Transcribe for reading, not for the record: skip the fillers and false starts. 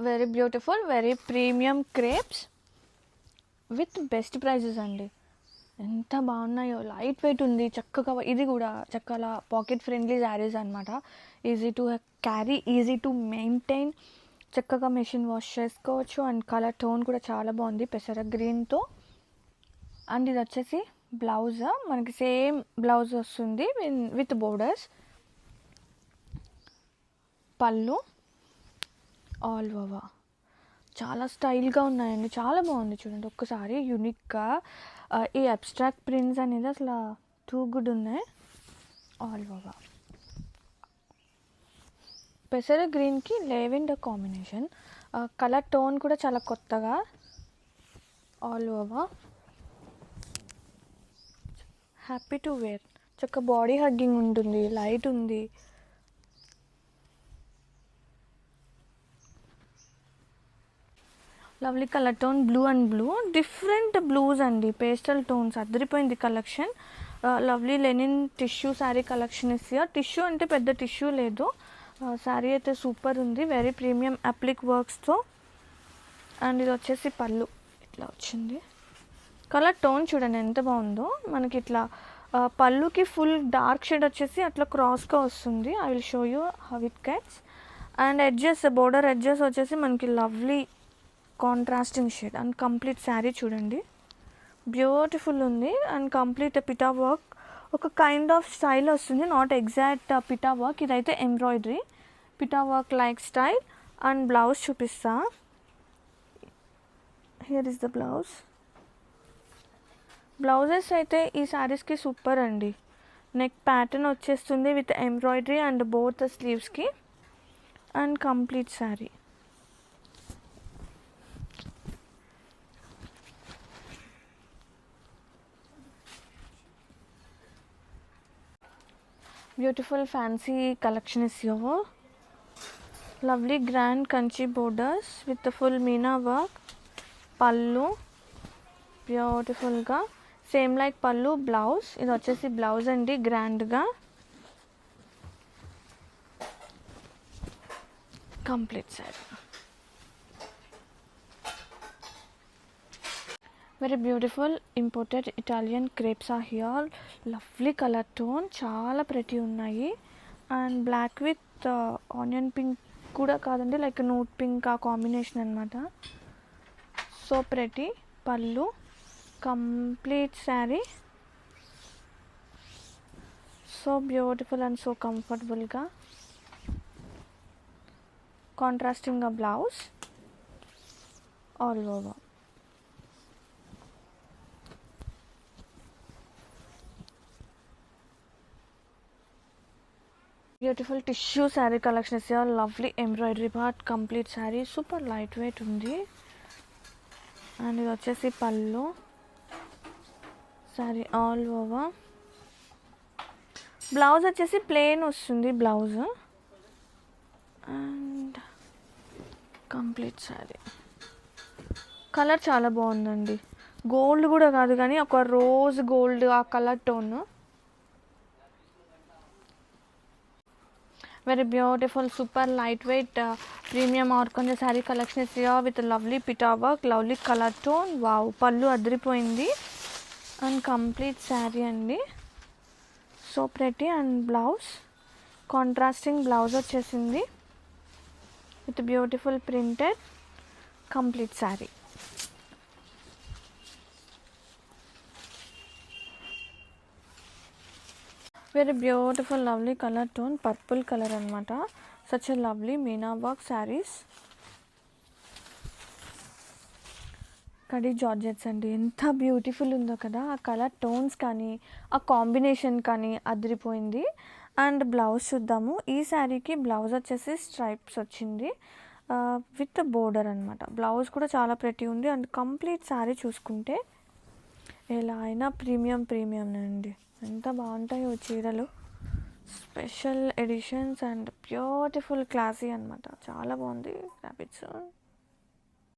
Very beautiful, very premium crepes with best prices అండి. ఎంత బాగున్నాయో, లైట్ వెయిట్ ఉంది చక్కగా. ఇది కూడా చక్కగా పాకెట్ ఫ్రెండ్లీ శారీస్ అనమాట. Easy to carry, easy to maintain, చక్కగా మెషిన్ వాష్ చేసుకోవచ్చు. అండ్ కలర్ టోన్ కూడా చాలా బాగుంది పెసర గ్రీన్తో. అండ్ ఇది వచ్చేసి బ్లౌజ్, మనకి సేమ్ బ్లౌజ్ వస్తుంది విత్ బోర్డర్స్. పళ్ళు ఆల్ ఓవర్ చాలా స్టైల్గా ఉన్నాయండి, చాలా బాగుంది చూడండి ఒక్కసారి. యూనిక్గా ఈ అబ్స్ట్రాక్ట్ ప్రింట్స్ అనేది అసలు టూ గుడ్ ఉన్నాయి. ఆల్ ఓవర్ పెసర గ్రీన్కి లెవెండర్ కాంబినేషన్, కలర్ టోన్ కూడా చాలా కొత్తగా. All over happy to wear, చక్క బాడీ హగ్గింగ్ ఉంటుంది, లైట్ ఉంది. Lovely colour tone, blue and blue, different blues అండి, పేస్టల్ టోన్స్, అదిరిపోయింది collection. Lovely linen tissue sari collection is. Tissue అంటే పెద్ద టిష్యూ లేదు, శారీ అయితే సూపర్ ఉంది, వెరీ ప్రీమియం అప్లిక్ వర్క్స్తో. అండ్ ఇది వచ్చేసి పళ్ళు ఇట్లా వచ్చింది. కలర్ టోన్ చూడండి ఎంత బాగుందో. మనకి ఇట్లా పళ్ళుకి ఫుల్ డార్క్ షేడ్ వచ్చేసి అట్లా క్రాస్గా వస్తుంది. I will show you how it gets. And edges, border edges వచ్చేసి మనకి lovely contrasting shade. And complete sari చూడండి బ్యూటిఫుల్ ఉంది. అండ్ కంప్లీట్ పిటా వర్క్, ఒక కైండ్ ఆఫ్ స్టైల్ వస్తుంది, నాట్ ఎగ్జాక్ట్ పిటా వర్క్. ఇదైతే ఎంబ్రాయిడరీ, పిటా work like style. And blouse చూపిస్తా. Here is the blouse. Blouses అయితే ఈ శారీస్కి సూపర్ అండి. నెక్ ప్యాటర్న్ వచ్చేస్తుంది విత్ ఎంబ్రాయిడరీ అండ్ బోత్ స్లీవ్స్కి. And complete sari beautiful fancy collection is your. Lovely grand Kanchi borders with full Meena work. పళ్ళు బ్యూటిఫుల్గా సేమ్ లైక్ పళ్ళు. బ్లౌజ్ ఇది వచ్చేసి బ్లౌజ్ అండి, గ్రాండ్గా. Complete sari very beautiful imported Italian crepes are here. Lovely colour tone, చాలా pretty ఉన్నాయి. And black with onion pink కూడా కాదండి, లైక్ నూట్ పింక్ ఆ కాంబినేషన్ అనమాట. So pretty. Pallu complete sari so beautiful and so కంఫర్టబుల్గా. కాంట్రాస్టింగ్గా blouse all over. Beautiful tissue sari collection is your. Lovely embroidery part, complete sari super light weight ఉంది. And ఇది వచ్చేసి pallu, sari all over. Blouse వచ్చేసి ప్లెయిన్ వస్తుంది blouse. And complete sari. Colour చాలా బాగుందండి, gold కూడా కాదు కానీ ఒక రోజ్ గోల్డ్ ఆ colour tone. Very beautiful super light weight premium organza sari collection is here with lovely పిటా work, lovely colour tone. Wow, pallu అదిరిపోయింది. అండ్ కంప్లీట్ శారీ అండి so pretty. And blouse contrasting blouse వచ్చేసింది with beautiful printed. Complete sari very beautiful lovely colour tone, purple colour అనమాట. Such a lovely meena work saris. Khadi georgettes అండి, ఎంత beautiful ఉందో కదా. ఆ కలర్ టోన్స్ కానీ ఆ కాంబినేషన్ కానీ అదిరిపోయింది. అండ్ బ్లౌజ్ చూద్దాము. ఈ శారీకి బ్లౌజ్ వచ్చేసి స్ట్రైప్స్ వచ్చింది విత్ బోర్డర్ అనమాట. బ్లౌజ్ కూడా చాలా ప్రెటీ ఉంది. అండ్ కంప్లీట్ శారీ చూసుకుంటే ఎలా అయినా ప్రీమియం అండి. ఎంత బాగుంటాయో చీరలు, special editions and beautiful classy అనమాట. చాలా బాగుంది. ర్యాపిడ్స్